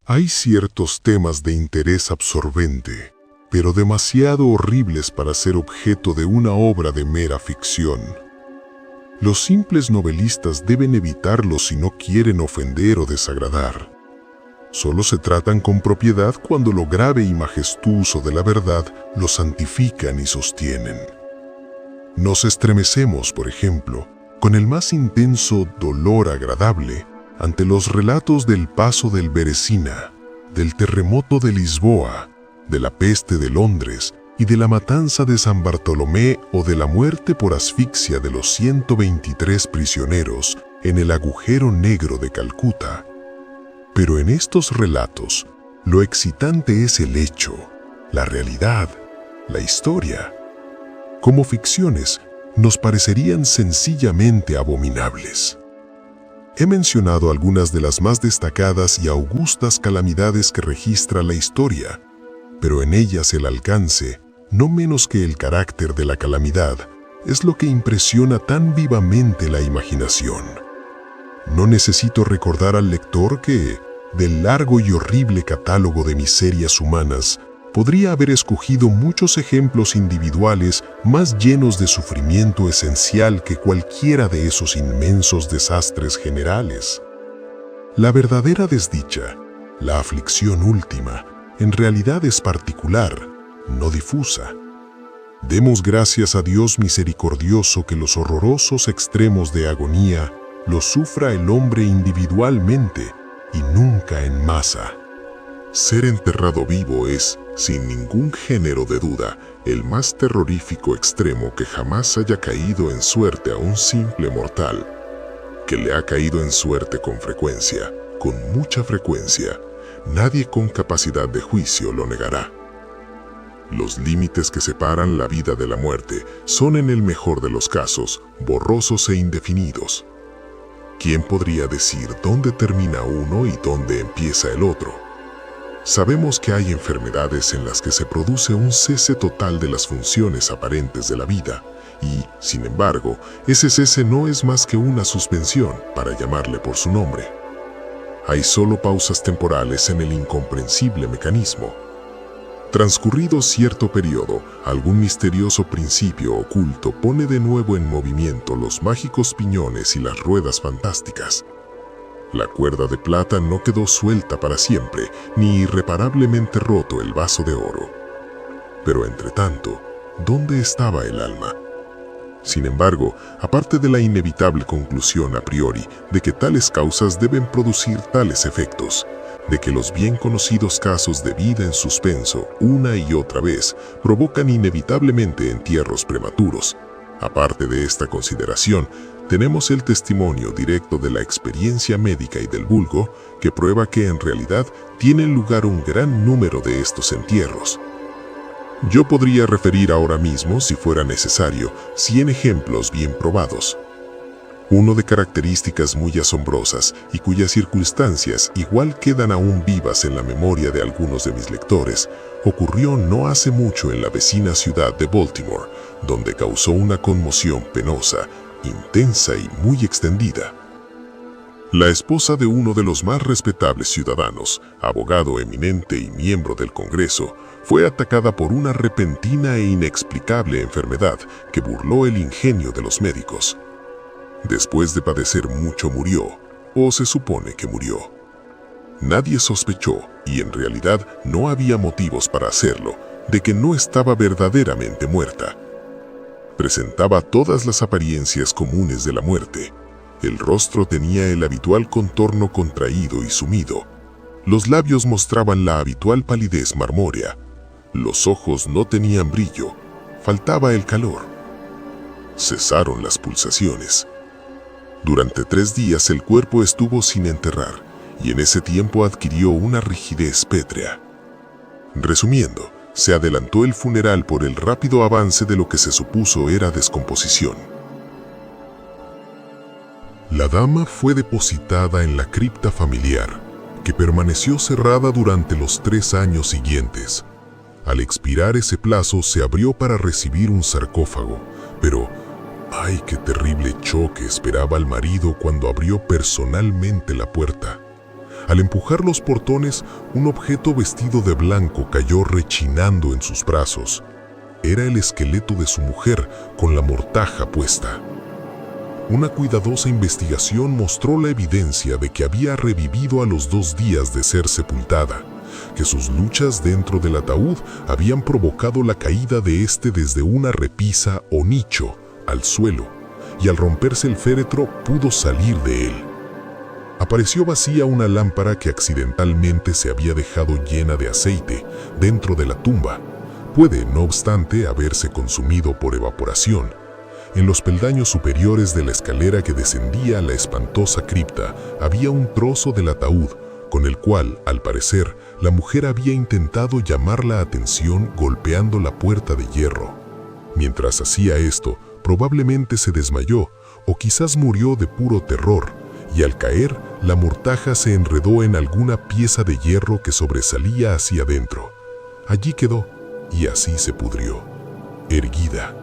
Hay ciertos temas de interés absorbente, pero demasiado horribles para ser objeto de una obra de mera ficción. Los simples novelistas deben evitarlos si no quieren ofender o desagradar. Solo se tratan con propiedad cuando lo grave y majestuoso de la verdad lo santifican y sostienen. Nos estremecemos, por ejemplo, con el más intenso dolor agradable ante los relatos del paso del Beresina, del terremoto de Lisboa, de la peste de Londres y de la matanza de San Bartolomé o de la muerte por asfixia de los 123 prisioneros en el agujero negro de Calcuta. Pero en estos relatos, lo excitante es el hecho, la realidad, la historia. Como ficciones, nos parecerían sencillamente abominables. He mencionado algunas de las más destacadas y augustas calamidades que registra la historia, pero en ellas el alcance, no menos que el carácter de la calamidad, es lo que impresiona tan vivamente la imaginación. No necesito recordar al lector que, del largo y horrible catálogo de miserias humanas, podría haber escogido muchos ejemplos individuales más llenos de sufrimiento esencial que cualquiera de esos inmensos desastres generales. La verdadera desdicha, la aflicción última, en realidad es particular, no difusa. Demos gracias a Dios misericordioso que los horrorosos extremos de agonía los sufra el hombre individualmente y nunca en masa. Ser enterrado vivo es, sin ningún género de duda, el más terrorífico extremo que jamás haya caído en suerte a un simple mortal. Que le ha caído en suerte con frecuencia, con mucha frecuencia, nadie con capacidad de juicio lo negará. Los límites que separan la vida de la muerte son en el mejor de los casos borrosos e indefinidos. ¿Quién podría decir dónde termina uno y dónde empieza el otro? Sabemos que hay enfermedades en las que se produce un cese total de las funciones aparentes de la vida y, sin embargo, ese cese no es más que una suspensión, para llamarle por su nombre. Hay solo pausas temporales en el incomprensible mecanismo. Transcurrido cierto periodo, algún misterioso principio oculto pone de nuevo en movimiento los mágicos piñones y las ruedas fantásticas. La cuerda de plata no quedó suelta para siempre, ni irreparablemente roto el vaso de oro. Pero entre tanto, ¿dónde estaba el alma? Sin embargo, aparte de la inevitable conclusión a priori de que tales causas deben producir tales efectos, de que los bien conocidos casos de vida en suspenso, una y otra vez, provocan inevitablemente entierros prematuros, aparte de esta consideración, tenemos el testimonio directo de la experiencia médica y del vulgo que prueba que en realidad tienen lugar un gran número de estos entierros. Yo podría referir ahora mismo, si fuera necesario, 100 ejemplos bien probados. Uno de características muy asombrosas y cuyas circunstancias igual quedan aún vivas en la memoria de algunos de mis lectores, ocurrió no hace mucho en la vecina ciudad de Baltimore, donde causó una conmoción penosa, intensa y muy extendida. La esposa de uno de los más respetables ciudadanos, abogado eminente y miembro del Congreso, fue atacada por una repentina e inexplicable enfermedad que burló el ingenio de los médicos. Después de padecer mucho murió, o se supone que murió. Nadie sospechó, y en realidad no había motivos para hacerlo, de que no estaba verdaderamente muerta. Presentaba todas las apariencias comunes de la muerte. El rostro tenía el habitual contorno contraído y sumido. Los labios mostraban la habitual palidez marmórea. Los ojos no tenían brillo. Faltaba el calor. Cesaron las pulsaciones. Durante 3 días el cuerpo estuvo sin enterrar, y en ese tiempo adquirió una rigidez pétrea. Resumiendo, se adelantó el funeral por el rápido avance de lo que se supuso era descomposición. La dama fue depositada en la cripta familiar, que permaneció cerrada durante los 3 años siguientes. Al expirar ese plazo se abrió para recibir un sarcófago, pero ¡ay, qué terrible choque esperaba al marido cuando abrió personalmente la puerta! Al empujar los portones, un objeto vestido de blanco cayó rechinando en sus brazos. Era el esqueleto de su mujer con la mortaja puesta. Una cuidadosa investigación mostró la evidencia de que había revivido a los 2 días de ser sepultada, que sus luchas dentro del ataúd habían provocado la caída de este desde una repisa o nicho al suelo, y al romperse el féretro pudo salir de él. Apareció vacía una lámpara que accidentalmente se había dejado llena de aceite dentro de la tumba. Puede, no obstante, haberse consumido por evaporación. En los peldaños superiores de la escalera que descendía a la espantosa cripta había un trozo del ataúd, con el cual, al parecer, la mujer había intentado llamar la atención golpeando la puerta de hierro. Mientras hacía esto, probablemente se desmayó o quizás murió de puro terror, y al caer, la mortaja se enredó en alguna pieza de hierro que sobresalía hacia adentro. Allí quedó, y así se pudrió, erguida.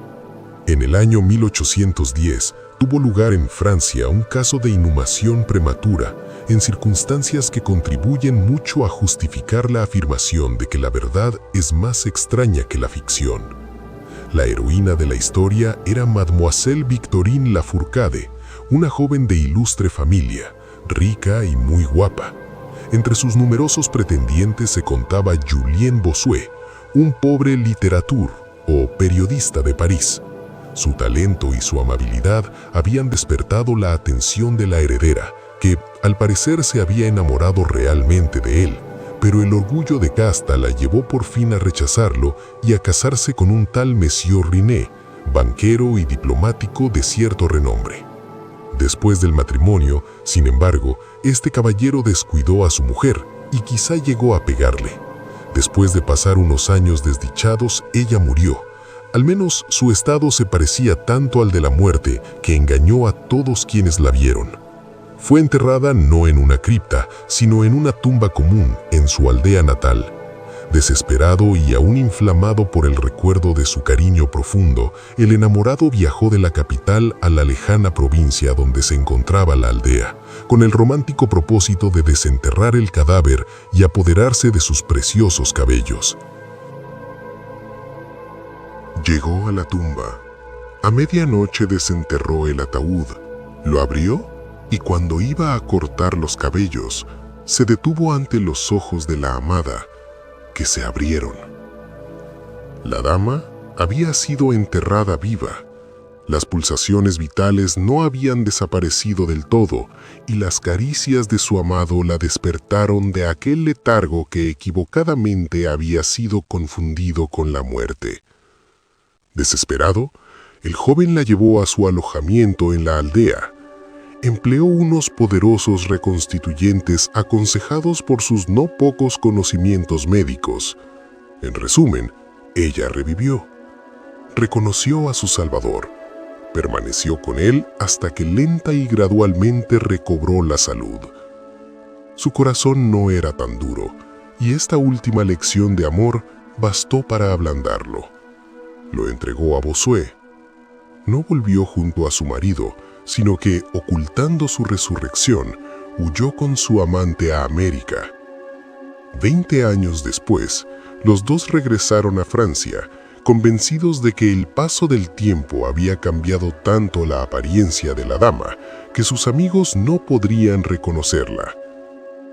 En el año 1810 tuvo lugar en Francia un caso de inhumación prematura, en circunstancias que contribuyen mucho a justificar la afirmación de que la verdad es más extraña que la ficción. La heroína de la historia era Mademoiselle Victorine Lafourcade, una joven de ilustre familia, rica y muy guapa. Entre sus numerosos pretendientes se contaba Julien Bossuet, un pobre littérateur o periodista de París. Su talento y su amabilidad habían despertado la atención de la heredera, que, al parecer, se había enamorado realmente de él, pero el orgullo de casta la llevó por fin a rechazarlo y a casarse con un tal Monsieur Rinet, banquero y diplomático de cierto renombre. Después del matrimonio, sin embargo, este caballero descuidó a su mujer y quizá llegó a pegarle. Después de pasar unos años desdichados, ella murió. Al menos su estado se parecía tanto al de la muerte que engañó a todos quienes la vieron. Fue enterrada no en una cripta, sino en una tumba común en su aldea natal. Desesperado y aún inflamado por el recuerdo de su cariño profundo, el enamorado viajó de la capital a la lejana provincia donde se encontraba la aldea, con el romántico propósito de desenterrar el cadáver y apoderarse de sus preciosos cabellos. Llegó a la tumba. A medianoche desenterró el ataúd, lo abrió y cuando iba a cortar los cabellos, se detuvo ante los ojos de la amada, que se abrieron. La dama había sido enterrada viva. Las pulsaciones vitales no habían desaparecido del todo y las caricias de su amado la despertaron de aquel letargo que equivocadamente había sido confundido con la muerte. Desesperado, el joven la llevó a su alojamiento en la aldea. Empleó unos poderosos reconstituyentes aconsejados por sus no pocos conocimientos médicos. En resumen, ella revivió. Reconoció a su Salvador. Permaneció con él hasta que lenta y gradualmente recobró la salud. Su corazón no era tan duro, y esta última lección de amor bastó para ablandarlo. Lo entregó a Bossuet. No volvió junto a su marido, sino que, ocultando su resurrección, huyó con su amante a América. 20 años después, los dos regresaron a Francia, convencidos de que el paso del tiempo había cambiado tanto la apariencia de la dama que sus amigos no podrían reconocerla.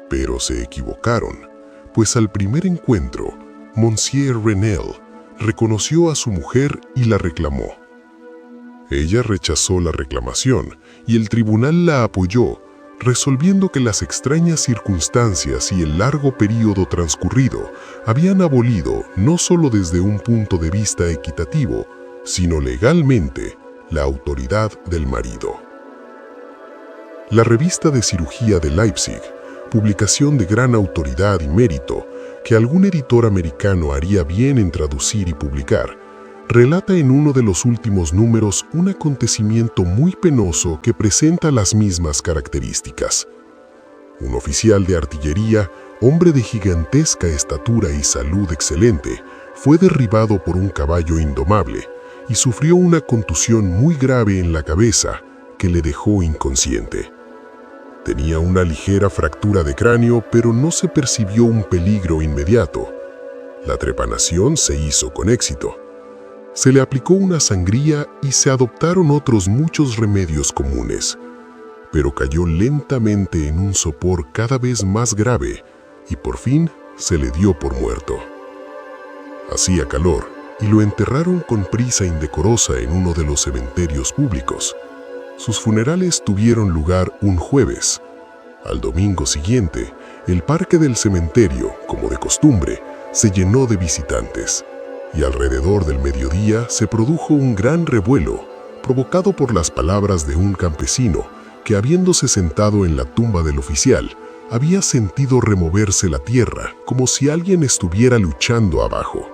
Pero se equivocaron, pues al primer encuentro, Monsieur Renel reconoció a su mujer y la reclamó. Ella rechazó la reclamación y el tribunal la apoyó, resolviendo que las extrañas circunstancias y el largo período transcurrido habían abolido, no solo desde un punto de vista equitativo, sino legalmente, la autoridad del marido. La revista de cirugía de Leipzig, publicación de gran autoridad y mérito, que algún editor americano haría bien en traducir y publicar, relata en uno de los últimos números un acontecimiento muy penoso que presenta las mismas características. Un oficial de artillería, hombre de gigantesca estatura y salud excelente, fue derribado por un caballo indomable y sufrió una contusión muy grave en la cabeza que le dejó inconsciente. Tenía una ligera fractura de cráneo, pero no se percibió un peligro inmediato. La trepanación se hizo con éxito. Se le aplicó una sangría y se adoptaron otros muchos remedios comunes, pero cayó lentamente en un sopor cada vez más grave y por fin se le dio por muerto. Hacía calor y lo enterraron con prisa indecorosa en uno de los cementerios públicos. Sus funerales tuvieron lugar un jueves. Al domingo siguiente, el parque del cementerio, como de costumbre, se llenó de visitantes, y alrededor del mediodía se produjo un gran revuelo, provocado por las palabras de un campesino que, habiéndose sentado en la tumba del oficial, había sentido removerse la tierra como si alguien estuviera luchando abajo.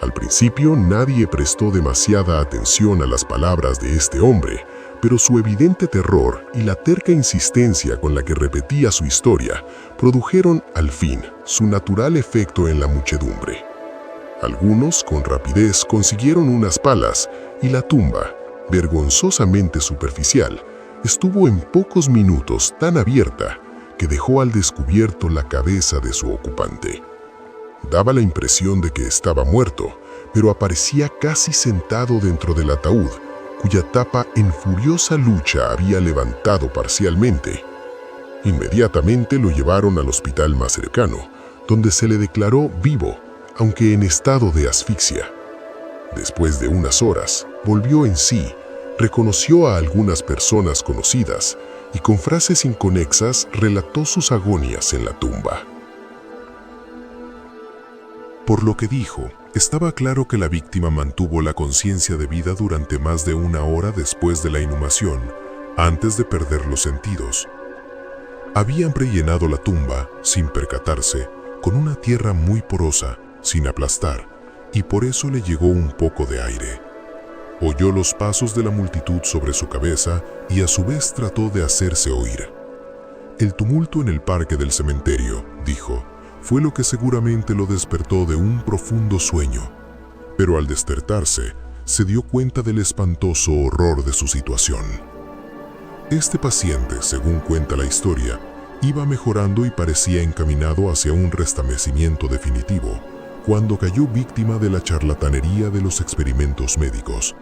Al principio nadie prestó demasiada atención a las palabras de este hombre, pero su evidente terror y la terca insistencia con la que repetía su historia produjeron, al fin, su natural efecto en la muchedumbre. Algunos, con rapidez, consiguieron unas palas y la tumba, vergonzosamente superficial, estuvo en pocos minutos tan abierta que dejó al descubierto la cabeza de su ocupante. Daba la impresión de que estaba muerto, pero aparecía casi sentado dentro del ataúd, cuya tapa en furiosa lucha había levantado parcialmente. Inmediatamente lo llevaron al hospital más cercano, donde se le declaró vivo, aunque en estado de asfixia. Después de unas horas, volvió en sí, reconoció a algunas personas conocidas y con frases inconexas relató sus agonias en la tumba. Por lo que dijo, estaba claro que la víctima mantuvo la conciencia de vida durante más de una hora después de la inhumación, antes de perder los sentidos. Habían rellenado la tumba, sin percatarse, con una tierra muy porosa, sin aplastar, y por eso le llegó un poco de aire. Oyó los pasos de la multitud sobre su cabeza y a su vez trató de hacerse oír. El tumulto en el parque del cementerio, dijo, fue lo que seguramente lo despertó de un profundo sueño, pero al despertarse, se dio cuenta del espantoso horror de su situación. Este paciente, según cuenta la historia, iba mejorando y parecía encaminado hacia un restablecimiento definitivo, cuando cayó víctima de la charlatanería de los experimentos médicos.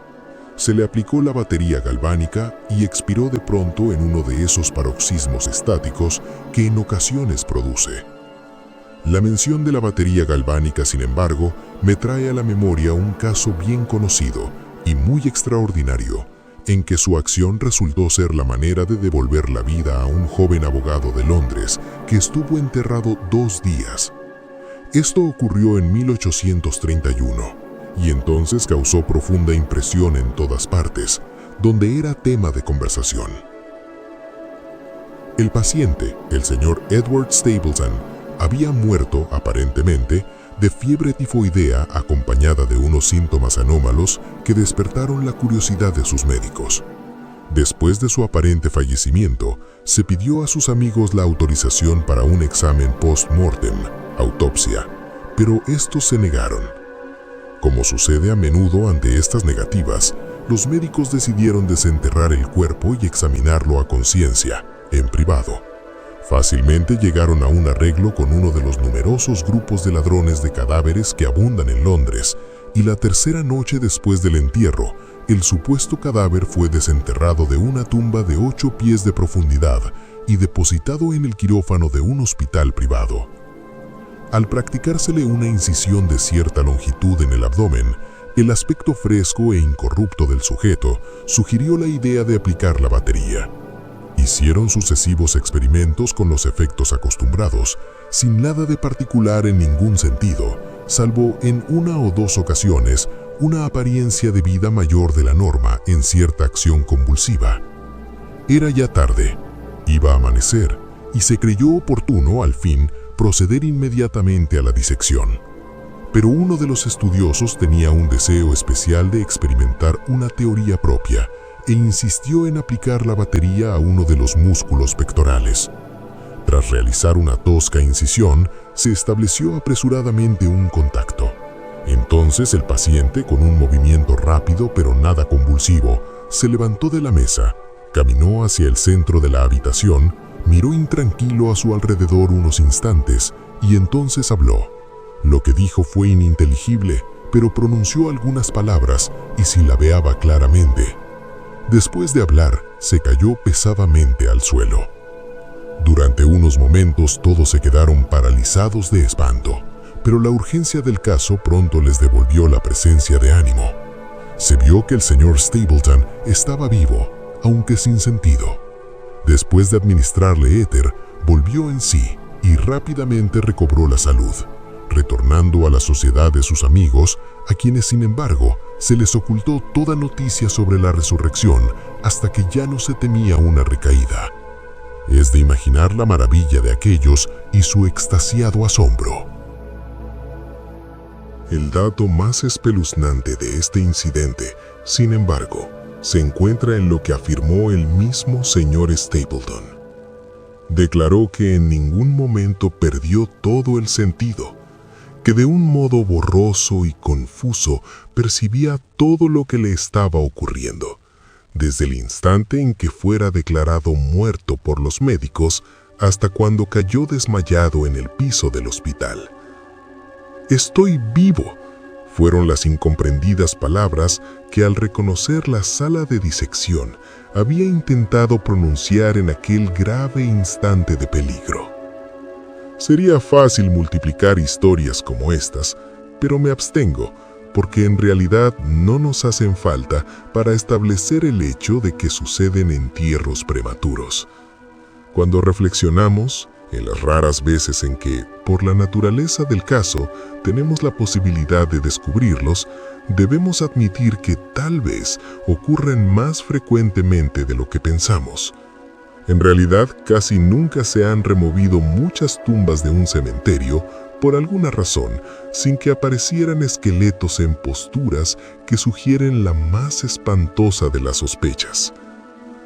Se le aplicó la batería galvánica y expiró de pronto en uno de esos paroxismos estáticos que en ocasiones produce. La mención de la batería galvánica, sin embargo, me trae a la memoria un caso bien conocido y muy extraordinario, en que su acción resultó ser la manera de devolver la vida a un joven abogado de Londres que estuvo enterrado 2 días. Esto ocurrió en 1831 y entonces causó profunda impresión en todas partes, donde era tema de conversación. El paciente, el señor Edward Stapleton, había muerto, aparentemente, de fiebre tifoidea acompañada de unos síntomas anómalos que despertaron la curiosidad de sus médicos. Después de su aparente fallecimiento, se pidió a sus amigos la autorización para un examen post-mortem, autopsia, pero estos se negaron. Como sucede a menudo ante estas negativas, los médicos decidieron desenterrar el cuerpo y examinarlo a conciencia, en privado. Fácilmente llegaron a un arreglo con uno de los numerosos grupos de ladrones de cadáveres que abundan en Londres, y la tercera noche después del entierro, el supuesto cadáver fue desenterrado de una tumba de 8 pies de profundidad y depositado en el quirófano de un hospital privado. Al practicársele una incisión de cierta longitud en el abdomen, el aspecto fresco e incorrupto del sujeto sugirió la idea de aplicar la batería. Hicieron sucesivos experimentos con los efectos acostumbrados, sin nada de particular en ningún sentido, salvo en 1 o 2 ocasiones una apariencia de vida mayor de la norma en cierta acción convulsiva. Era ya tarde, iba a amanecer, y se creyó oportuno, al fin, proceder inmediatamente a la disección. Pero uno de los estudiosos tenía un deseo especial de experimentar una teoría propia, e insistió en aplicar la batería a uno de los músculos pectorales. Tras realizar una tosca incisión, se estableció apresuradamente un contacto. Entonces el paciente, con un movimiento rápido pero nada convulsivo, se levantó de la mesa, caminó hacia el centro de la habitación, Miró intranquilo a su alrededor unos instantes y entonces habló. Lo que dijo fue ininteligible, pero pronunció algunas palabras y silabeaba claramente. Después de hablar, se cayó pesadamente al suelo. Durante unos momentos todos se quedaron paralizados de espanto, pero la urgencia del caso pronto les devolvió la presencia de ánimo. Se vio que el señor Stapleton estaba vivo, aunque sin sentido. Después de administrarle éter, volvió en sí y rápidamente recobró la salud, retornando a la sociedad de sus amigos, a quienes sin embargo se les ocultó toda noticia sobre la resurrección hasta que ya no se temía una recaída. Es de imaginar la maravilla de aquellos y su extasiado asombro. El dato más espeluznante de este incidente, sin embargo, se encuentra en lo que afirmó el mismo señor Stapleton. Declaró que en ningún momento perdió todo el sentido, que de un modo borroso y confuso percibía todo lo que le estaba ocurriendo, desde el instante en que fuera declarado muerto por los médicos hasta cuando cayó desmayado en el piso del hospital. «Estoy vivo», fueron las incomprendidas palabras que al reconocer la sala de disección había intentado pronunciar en aquel grave instante de peligro. Sería fácil multiplicar historias como estas, pero me abstengo, porque en realidad no nos hacen falta para establecer el hecho de que suceden entierros prematuros. Cuando reflexionamos, en las raras veces en que, por la naturaleza del caso, tenemos la posibilidad de descubrirlos, debemos admitir que tal vez ocurren más frecuentemente de lo que pensamos. En realidad, casi nunca se han removido muchas tumbas de un cementerio, por alguna razón, sin que aparecieran esqueletos en posturas que sugieren la más espantosa de las sospechas.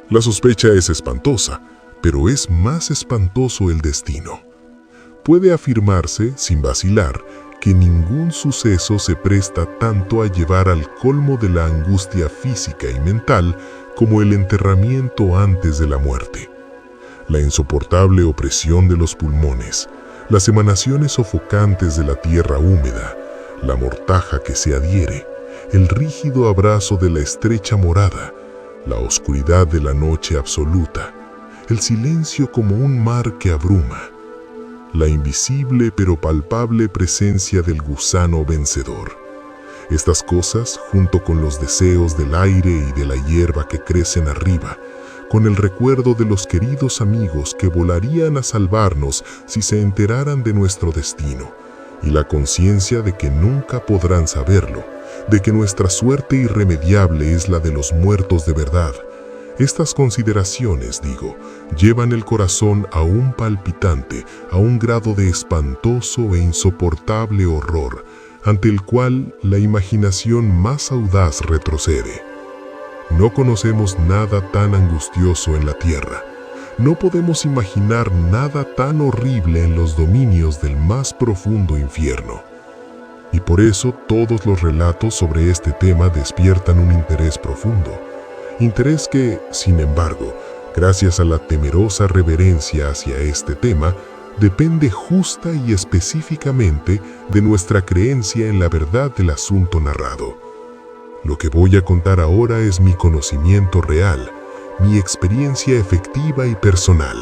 La sospecha es espantosa, pero es más espantoso el destino. Puede afirmarse, sin vacilar, que ningún suceso se presta tanto a llevar al colmo de la angustia física y mental como el enterramiento antes de la muerte. La insoportable opresión de los pulmones, las emanaciones sofocantes de la tierra húmeda, la mortaja que se adhiere, el rígido abrazo de la estrecha morada, la oscuridad de la noche absoluta, el silencio como un mar que abruma, la invisible pero palpable presencia del gusano vencedor. Estas cosas, junto con los deseos del aire y de la hierba que crecen arriba, con el recuerdo de los queridos amigos que volarían a salvarnos si se enteraran de nuestro destino, y la conciencia de que nunca podrán saberlo, de que nuestra suerte irremediable es la de los muertos de verdad. Estas consideraciones, llevan el corazón a un palpitante, a un grado de espantoso e insoportable horror, ante el cual la imaginación más audaz retrocede. No conocemos nada tan angustioso en la tierra. No podemos imaginar nada tan horrible en los dominios del más profundo infierno. Y por eso todos los relatos sobre este tema despiertan un interés profundo. Interés que, sin embargo, gracias a la temerosa reverencia hacia este tema, depende justa y específicamente de nuestra creencia en la verdad del asunto narrado. Lo que voy a contar ahora es mi conocimiento real, mi experiencia efectiva y personal.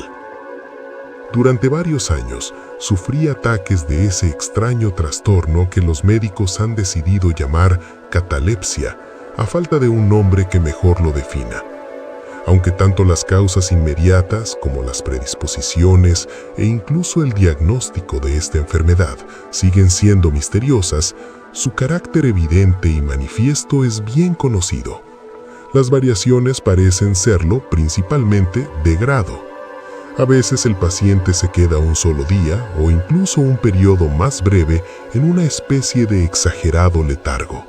Durante varios años, sufrí ataques de ese extraño trastorno que los médicos han decidido llamar catalepsia, a falta de un nombre que mejor lo defina. Aunque tanto las causas inmediatas como las predisposiciones e incluso el diagnóstico de esta enfermedad siguen siendo misteriosas, su carácter evidente y manifiesto es bien conocido. Las variaciones parecen serlo principalmente de grado. A veces el paciente se queda un solo día o incluso un periodo más breve en una especie de exagerado letargo.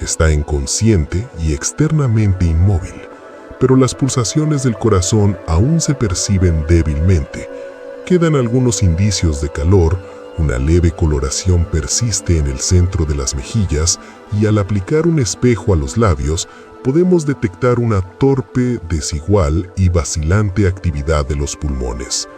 Está inconsciente y externamente inmóvil, pero las pulsaciones del corazón aún se perciben débilmente. Quedan algunos indicios de calor, Una leve coloración persiste en el centro de las mejillas y al aplicar un espejo a los labios, podemos detectar una torpe, desigual y vacilante actividad de los pulmones.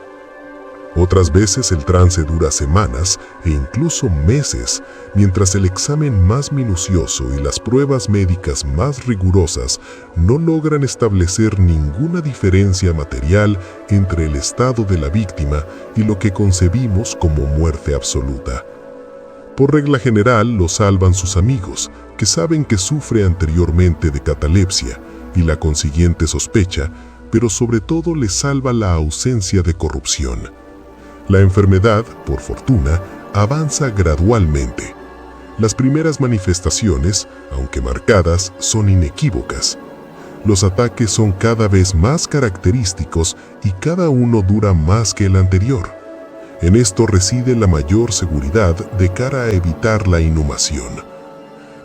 Otras veces el trance dura semanas e incluso meses, mientras el examen más minucioso y las pruebas médicas más rigurosas no logran establecer ninguna diferencia material entre el estado de la víctima y lo que concebimos como muerte absoluta. Por regla general lo salvan sus amigos, que saben que sufre anteriormente de catalepsia y la consiguiente sospecha, pero sobre todo le salva la ausencia de corrupción. La enfermedad, por fortuna, avanza gradualmente. Las primeras manifestaciones, aunque marcadas, son inequívocas. Los ataques son cada vez más característicos y cada uno dura más que el anterior. En esto reside la mayor seguridad de cara a evitar la inhumación.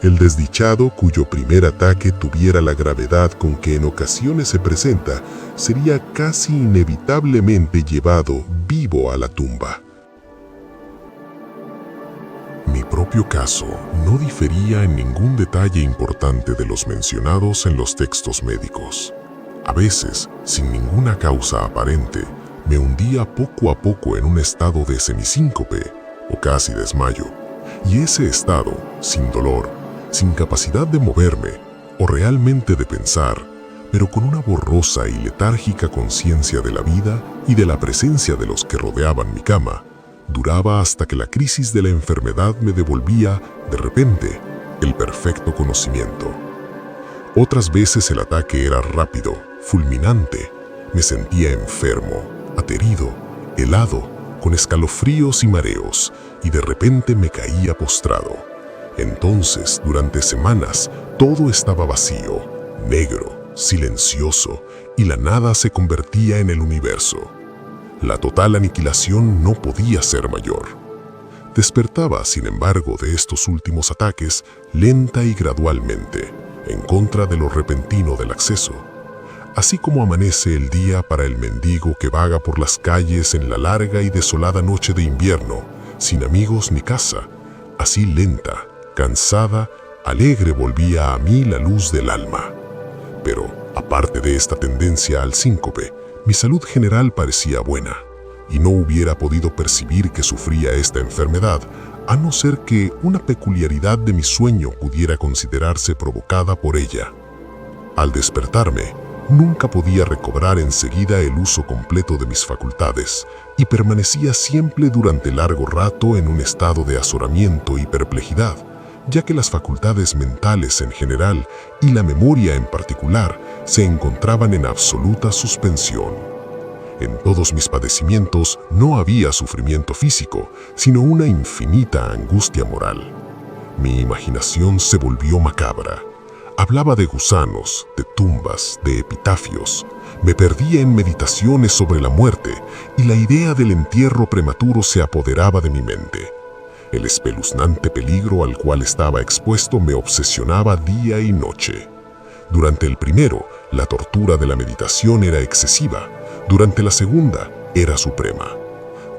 El desdichado cuyo primer ataque tuviera la gravedad con que en ocasiones se presenta, sería casi inevitablemente llevado vivo a la tumba. Mi propio caso no difería en ningún detalle importante de los mencionados en los textos médicos. A veces, sin ninguna causa aparente, me hundía poco a poco en un estado de semisíncope o casi desmayo, y ese estado, sin dolor, sin capacidad de moverme o realmente de pensar, pero con una borrosa y letárgica conciencia de la vida y de la presencia de los que rodeaban mi cama, duraba hasta que la crisis de la enfermedad me devolvía, de repente, el perfecto conocimiento. Otras veces el ataque era rápido, fulminante. Me sentía enfermo, aterido, helado, con escalofríos y mareos, y de repente me caía postrado. Entonces, durante semanas, todo estaba vacío, negro, silencioso, y la nada se convertía en el universo. La total aniquilación no podía ser mayor. Despertaba, sin embargo, de estos últimos ataques, lenta y gradualmente, en contra de lo repentino del acceso. Así como amanece el día para el mendigo que vaga por las calles en la larga y desolada noche de invierno, sin amigos ni casa, así lenta, cansada, alegre volvía a mí la luz del alma. Pero, aparte de esta tendencia al síncope, mi salud general parecía buena, y no hubiera podido percibir que sufría esta enfermedad, a no ser que una peculiaridad de mi sueño pudiera considerarse provocada por ella. Al despertarme, nunca podía recobrar enseguida el uso completo de mis facultades, y permanecía siempre durante largo rato en un estado de azoramiento y perplejidad, ya que las facultades mentales en general y la memoria en particular se encontraban en absoluta suspensión. En todos mis padecimientos no había sufrimiento físico, sino una infinita angustia moral. Mi imaginación se volvió macabra. Hablaba de gusanos, de tumbas, de epitafios. Me perdía en meditaciones sobre la muerte y la idea del entierro prematuro se apoderaba de mi mente. El espeluznante peligro al cual estaba expuesto me obsesionaba día y noche. Durante el primero, la tortura de la meditación era excesiva. Durante la segunda, era suprema.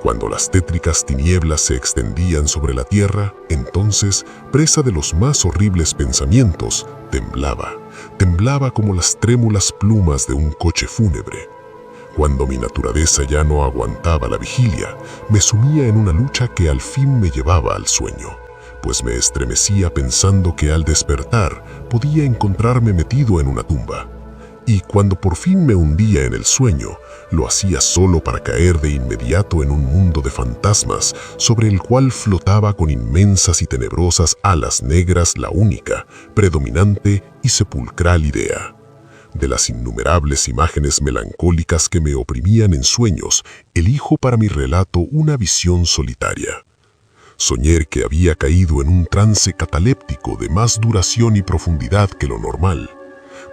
Cuando las tétricas tinieblas se extendían sobre la tierra, entonces, presa de los más horribles pensamientos, temblaba como las trémulas plumas de un coche fúnebre. Cuando mi naturaleza ya no aguantaba la vigilia, me sumía en una lucha que al fin me llevaba al sueño, pues me estremecía pensando que al despertar podía encontrarme metido en una tumba. Y cuando por fin me hundía en el sueño, lo hacía solo para caer de inmediato en un mundo de fantasmas sobre el cual flotaba con inmensas y tenebrosas alas negras la única, predominante y sepulcral idea. De las innumerables imágenes melancólicas que me oprimían en sueños, elijo para mi relato una visión solitaria. Soñé que había caído en un trance cataléptico de más duración y profundidad que lo normal.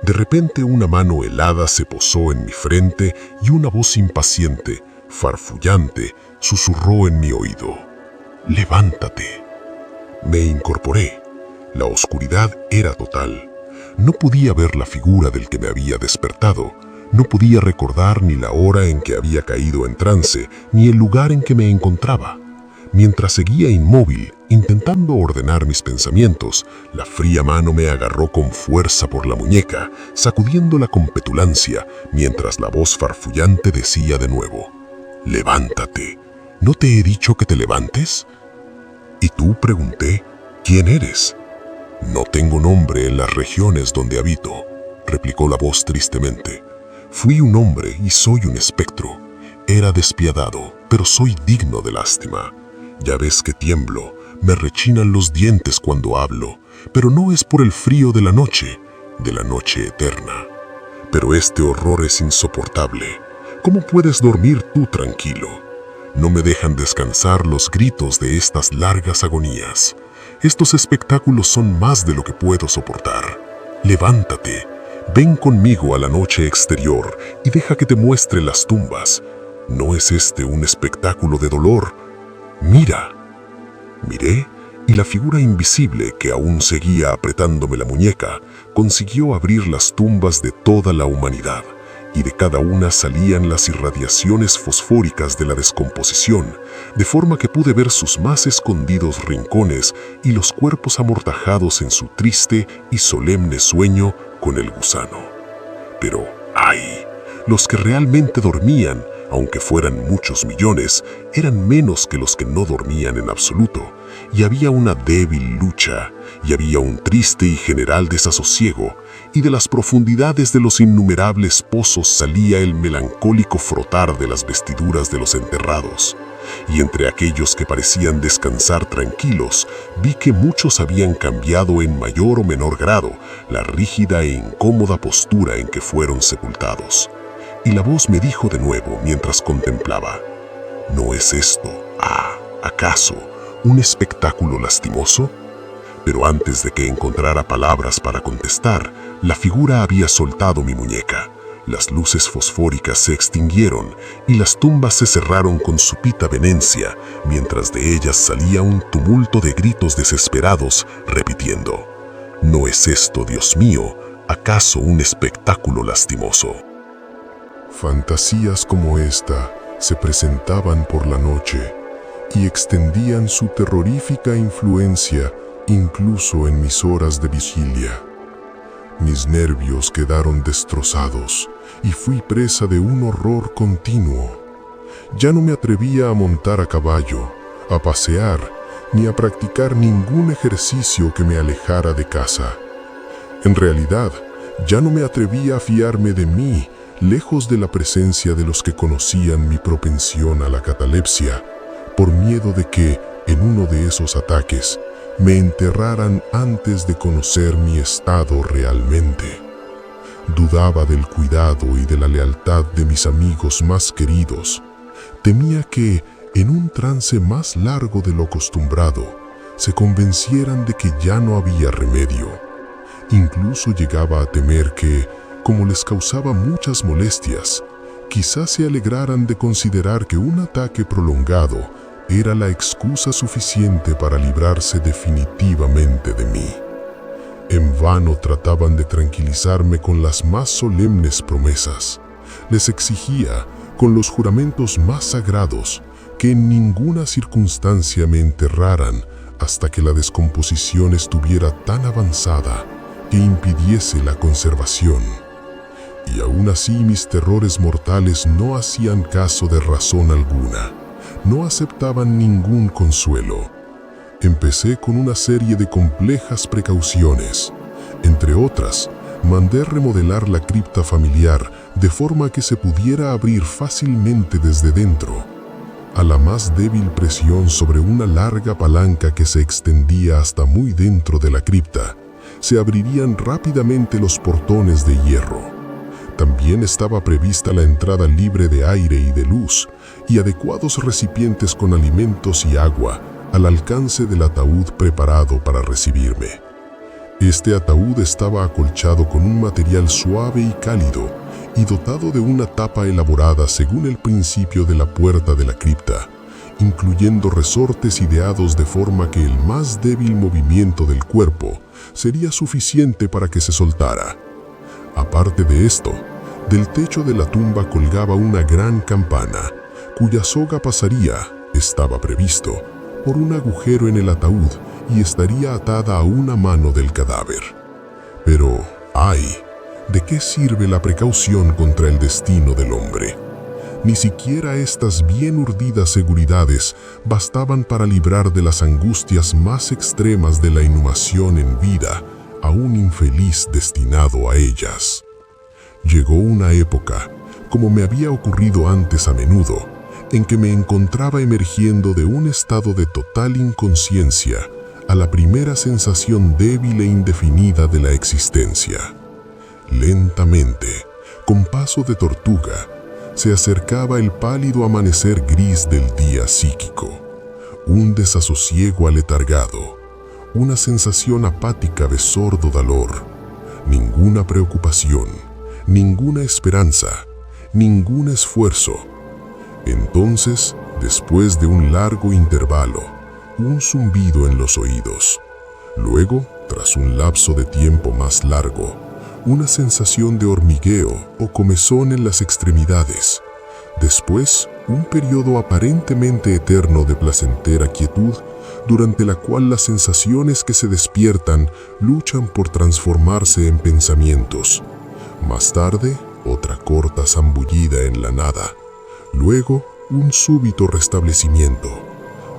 De repente una mano helada se posó en mi frente y una voz impaciente, farfullante, susurró en mi oído: «Levántate». Me incorporé. La oscuridad era total. No podía ver la figura del que me había despertado. No podía recordar ni la hora en que había caído en trance, ni el lugar en que me encontraba. Mientras seguía inmóvil, intentando ordenar mis pensamientos, la fría mano me agarró con fuerza por la muñeca, sacudiéndola con petulancia, mientras la voz farfullante decía de nuevo: «Levántate. ¿No te he dicho que te levantes?» «¿Y tú?», pregunté. «¿Quién eres?» «No tengo nombre en las regiones donde habito», replicó la voz tristemente. «Fui un hombre y soy un espectro. Era despiadado, pero soy digno de lástima. Ya ves que tiemblo, me rechinan los dientes cuando hablo, pero no es por el frío de la noche eterna. Pero este horror es insoportable. ¿Cómo puedes dormir tú tranquilo? No me dejan descansar los gritos de estas largas agonías. Estos espectáculos son más de lo que puedo soportar. Levántate, ven conmigo a la noche exterior y deja que te muestre las tumbas. ¿No es este un espectáculo de dolor? Mira». Miré, y la figura invisible que aún seguía apretándome la muñeca consiguió abrir las tumbas de toda la humanidad, y de cada una salían las irradiaciones fosfóricas de la descomposición, de forma que pude ver sus más escondidos rincones y los cuerpos amortajados en su triste y solemne sueño con el gusano. Pero, ¡ay!, los que realmente dormían, aunque fueran muchos millones, eran menos que los que no dormían en absoluto, y había una débil lucha, y había un triste y general desasosiego, y de las profundidades de los innumerables pozos salía el melancólico frotar de las vestiduras de los enterrados. Y entre aquellos que parecían descansar tranquilos, vi que muchos habían cambiado en mayor o menor grado la rígida e incómoda postura en que fueron sepultados. Y la voz me dijo de nuevo mientras contemplaba: ¿no es esto, acaso, un espectáculo lastimoso? Pero antes de que encontrara palabras para contestar, la figura había soltado mi muñeca. Las luces fosfóricas se extinguieron y las tumbas se cerraron con súbita vehemencia, mientras de ellas salía un tumulto de gritos desesperados, repitiendo: ¿no es esto, Dios mío, acaso un espectáculo lastimoso? Fantasías como esta se presentaban por la noche y extendían su terrorífica influencia incluso en mis horas de vigilia. Mis nervios quedaron destrozados y fui presa de un horror continuo. Ya no me atrevía a montar a caballo, a pasear, ni a practicar ningún ejercicio que me alejara de casa. En realidad, ya no me atrevía a fiarme de mí, lejos de la presencia de los que conocían mi propensión a la catalepsia, por miedo de que, en uno de esos ataques, me enterraran antes de conocer mi estado realmente. Dudaba del cuidado y de la lealtad de mis amigos más queridos. Temía que, en un trance más largo de lo acostumbrado, se convencieran de que ya no había remedio. Incluso llegaba a temer que, como les causaba muchas molestias, quizás se alegraran de considerar que un ataque prolongado era la excusa suficiente para librarse definitivamente de mí. En vano trataban de tranquilizarme con las más solemnes promesas. Les exigía, con los juramentos más sagrados, que en ninguna circunstancia me enterraran hasta que la descomposición estuviera tan avanzada que impidiese la conservación. Y aún así mis terrores mortales no hacían caso de razón alguna, no aceptaban ningún consuelo. Empecé con una serie de complejas precauciones. Entre otras, mandé remodelar la cripta familiar de forma que se pudiera abrir fácilmente desde dentro. A la más débil presión sobre una larga palanca que se extendía hasta muy dentro de la cripta, se abrirían rápidamente los portones de hierro. También estaba prevista la entrada libre de aire y de luz, y adecuados recipientes con alimentos y agua al alcance del ataúd preparado para recibirme. Este ataúd estaba acolchado con un material suave y cálido, y dotado de una tapa elaborada según el principio de la puerta de la cripta, incluyendo resortes ideados de forma que el más débil movimiento del cuerpo sería suficiente para que se soltara. Aparte de esto, del techo de la tumba colgaba una gran campana, cuya soga pasaría, estaba previsto, por un agujero en el ataúd y estaría atada a una mano del cadáver. Pero, ¡ay!, ¿de qué sirve la precaución contra el destino del hombre? Ni siquiera estas bien urdidas seguridades bastaban para librar de las angustias más extremas de la inhumación en vida a un infeliz destinado a ellas. Llegó una época, como me había ocurrido antes a menudo, en que me encontraba emergiendo de un estado de total inconsciencia a la primera sensación débil e indefinida de la existencia. Lentamente, con paso de tortuga, se acercaba el pálido amanecer gris del día psíquico, un desasosiego aletargado, una sensación apática de sordo dolor, ninguna preocupación, ninguna esperanza, ningún esfuerzo. Entonces, después de un largo intervalo, un zumbido en los oídos. Luego, tras un lapso de tiempo más largo, una sensación de hormigueo o comezón en las extremidades. Después, un periodo aparentemente eterno de placentera quietud, durante la cual las sensaciones que se despiertan luchan por transformarse en pensamientos. Más tarde, otra corta zambullida en la nada. Luego, un súbito restablecimiento.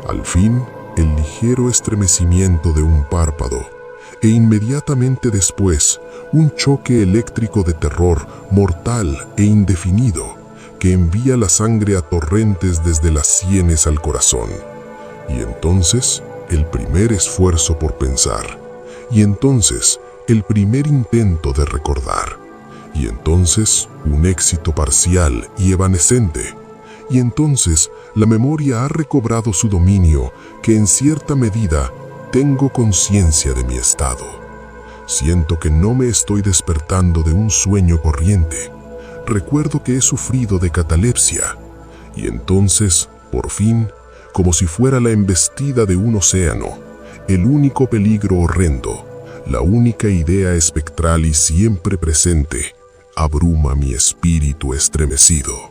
Al fin, el ligero estremecimiento de un párpado. E inmediatamente después, un choque eléctrico de terror mortal e indefinido que envía la sangre a torrentes desde las sienes al corazón. Y entonces, el primer esfuerzo por pensar. Y entonces, el primer intento de recordar. Y entonces, un éxito parcial y evanescente. Y entonces, la memoria ha recobrado su dominio, que en cierta medida tengo conciencia de mi estado. Siento que no me estoy despertando de un sueño corriente. Recuerdo que he sufrido de catalepsia. Y entonces, por fin, como si fuera la embestida de un océano, el único peligro horrendo, la única idea espectral y siempre presente, abruma mi espíritu estremecido.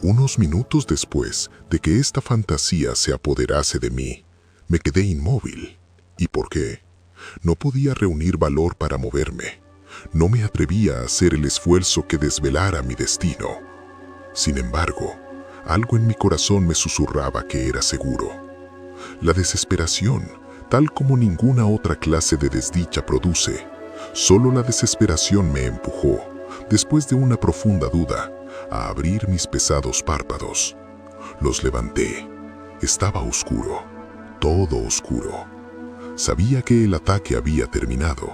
Unos minutos después de que esta fantasía se apoderase de mí, me quedé inmóvil. ¿Y por qué? No podía reunir valor para moverme. No me atrevía a hacer el esfuerzo que desvelara mi destino. Sin embargo, algo en mi corazón me susurraba que era seguro. La desesperación, tal como ninguna otra clase de desdicha produce, solo la desesperación me empujó, después de una profunda duda, a abrir mis pesados párpados. Los levanté. Estaba oscuro. Todo oscuro. Sabía que el ataque había terminado.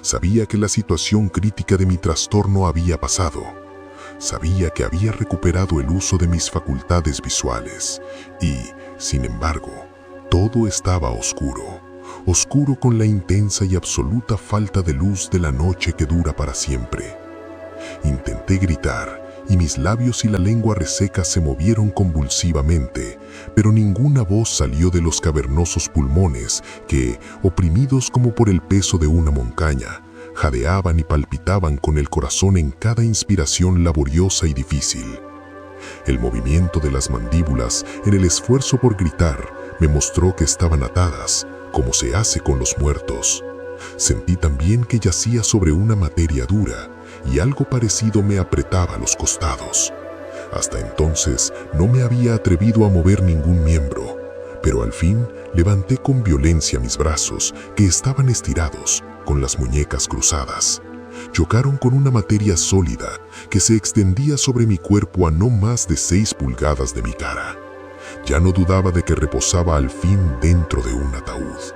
Sabía que la situación crítica de mi trastorno había pasado. Sabía que había recuperado el uso de mis facultades visuales. Y, sin embargo, todo estaba oscuro. Oscuro con la intensa y absoluta falta de luz de la noche que dura para siempre. Intenté gritar, y mis labios y la lengua reseca se movieron convulsivamente, pero ninguna voz salió de los cavernosos pulmones que, oprimidos como por el peso de una montaña, jadeaban y palpitaban con el corazón en cada inspiración laboriosa y difícil. El movimiento de las mandíbulas en el esfuerzo por gritar me mostró que estaban atadas, como se hace con los muertos. Sentí también que yacía sobre una materia dura, y algo parecido me apretaba los costados. Hasta entonces no me había atrevido a mover ningún miembro, pero al fin levanté con violencia mis brazos, que estaban estirados, con las muñecas cruzadas. Chocaron con una materia sólida que se extendía sobre mi cuerpo a no más de 6 pulgadas de mi cara. Ya no dudaba de que reposaba al fin dentro de un ataúd.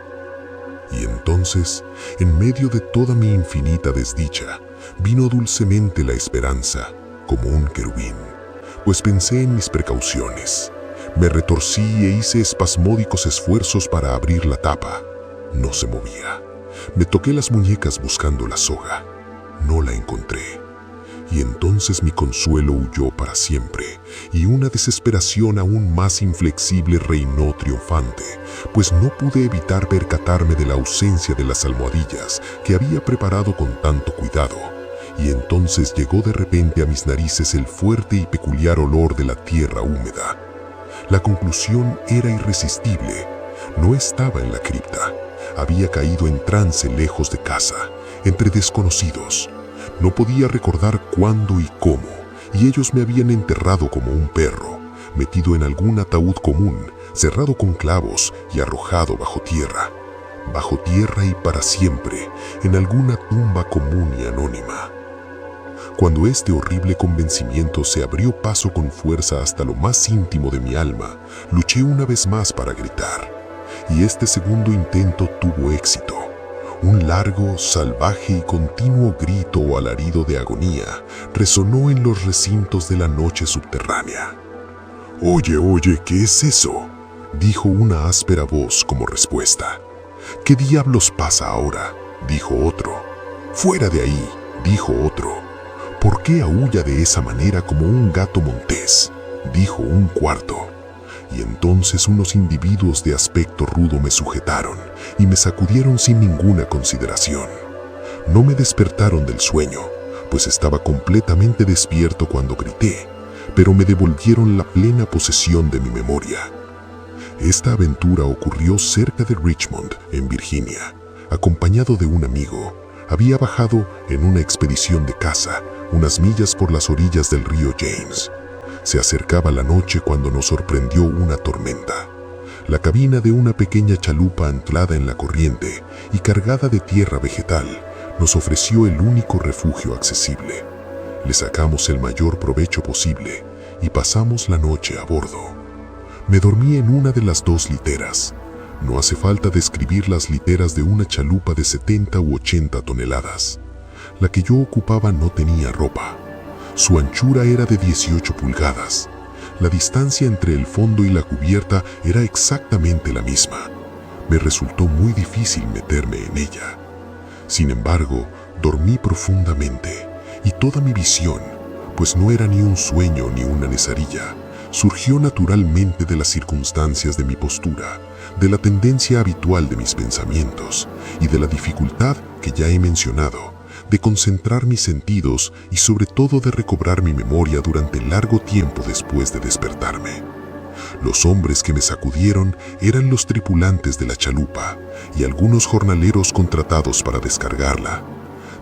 Y entonces, en medio de toda mi infinita desdicha, vino dulcemente la esperanza, como un querubín, pues pensé en mis precauciones. Me retorcí e hice espasmódicos esfuerzos para abrir la tapa. No se movía. Me toqué las muñecas buscando la soga. No la encontré. Y entonces mi consuelo huyó para siempre, y una desesperación aún más inflexible reinó triunfante, pues no pude evitar percatarme de la ausencia de las almohadillas que había preparado con tanto cuidado. Y entonces llegó de repente a mis narices el fuerte y peculiar olor de la tierra húmeda. La conclusión era irresistible. No estaba en la cripta. Había caído en trance lejos de casa, entre desconocidos. No podía recordar cuándo y cómo, y ellos me habían enterrado como un perro, metido en algún ataúd común, cerrado con clavos y arrojado bajo tierra y para siempre, en alguna tumba común y anónima. Cuando este horrible convencimiento se abrió paso con fuerza hasta lo más íntimo de mi alma, luché una vez más para gritar. Y este segundo intento tuvo éxito. Un largo, salvaje y continuo grito o alarido de agonía resonó en los recintos de la noche subterránea. «Oye, ¿qué es eso?», dijo una áspera voz como respuesta. «¿Qué diablos pasa ahora?», dijo otro. «Fuera de ahí», dijo otro. «¿Por qué aúlla de esa manera como un gato montés?», dijo un cuarto. Y entonces unos individuos de aspecto rudo me sujetaron y me sacudieron sin ninguna consideración. No me despertaron del sueño, pues estaba completamente despierto cuando grité, pero me devolvieron la plena posesión de mi memoria. Esta aventura ocurrió cerca de Richmond, en Virginia. Acompañado de un amigo, había bajado en una expedición de caza, unas millas por las orillas del río James. Se acercaba la noche cuando nos sorprendió una tormenta. La cabina de una pequeña chalupa anclada en la corriente y cargada de tierra vegetal nos ofreció el único refugio accesible. Le sacamos el mayor provecho posible y pasamos la noche a bordo. Me dormí en una de las dos literas. No hace falta describir las literas de una chalupa de 70 u 80 toneladas. La que yo ocupaba no tenía ropa. Su anchura era de 18 pulgadas. La distancia entre el fondo y la cubierta era exactamente la misma. Me resultó muy difícil meterme en ella. Sin embargo, dormí profundamente y toda mi visión, pues no era ni un sueño ni una nesadilla, surgió naturalmente de las circunstancias de mi postura, de la tendencia habitual de mis pensamientos y de la dificultad que ya he mencionado, de concentrar mis sentidos y sobre todo de recobrar mi memoria durante largo tiempo después de despertarme. Los hombres que me sacudieron eran los tripulantes de la chalupa y algunos jornaleros contratados para descargarla.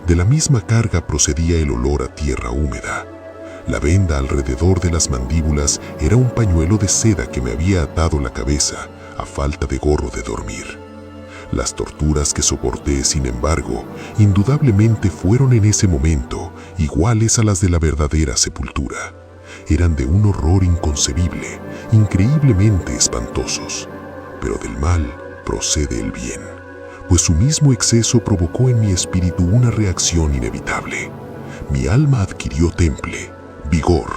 De la misma carga procedía el olor a tierra húmeda. La venda alrededor de las mandíbulas era un pañuelo de seda que me había atado la cabeza a falta de gorro de dormir. Las torturas que soporté, sin embargo, indudablemente fueron en ese momento iguales a las de la verdadera sepultura. Eran de un horror inconcebible, increíblemente espantosos. Pero del mal procede el bien, pues su mismo exceso provocó en mi espíritu una reacción inevitable. Mi alma adquirió temple, vigor.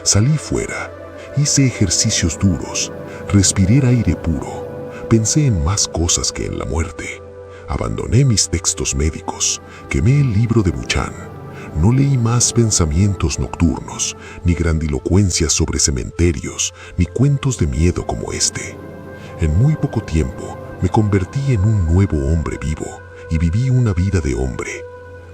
Salí fuera, hice ejercicios duros, respiré aire puro. Pensé en más cosas que en la muerte. Abandoné mis textos médicos, quemé el libro de Buchan. No leí más pensamientos nocturnos, ni grandilocuencias sobre cementerios, ni cuentos de miedo como este. En muy poco tiempo me convertí en un nuevo hombre vivo y viví una vida de hombre.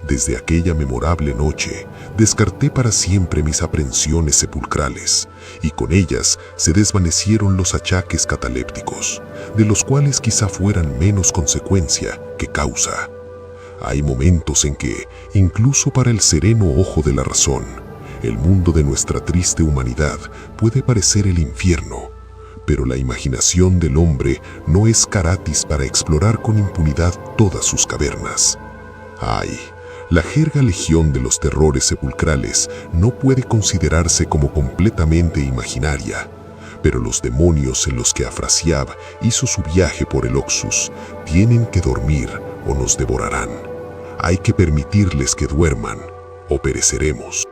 Desde aquella memorable noche, descarté para siempre mis aprensiones sepulcrales, y con ellas se desvanecieron los achaques catalépticos, de los cuales quizá fueran menos consecuencia que causa. Hay momentos en que, incluso para el sereno ojo de la razón, el mundo de nuestra triste humanidad puede parecer el infierno, pero la imaginación del hombre no es gratis para explorar con impunidad todas sus cavernas. ¡Ay! La jerga legión de los terrores sepulcrales no puede considerarse como completamente imaginaria, pero los demonios en los que Afrasiab hizo su viaje por el Oxus tienen que dormir o nos devorarán. Hay que permitirles que duerman o pereceremos.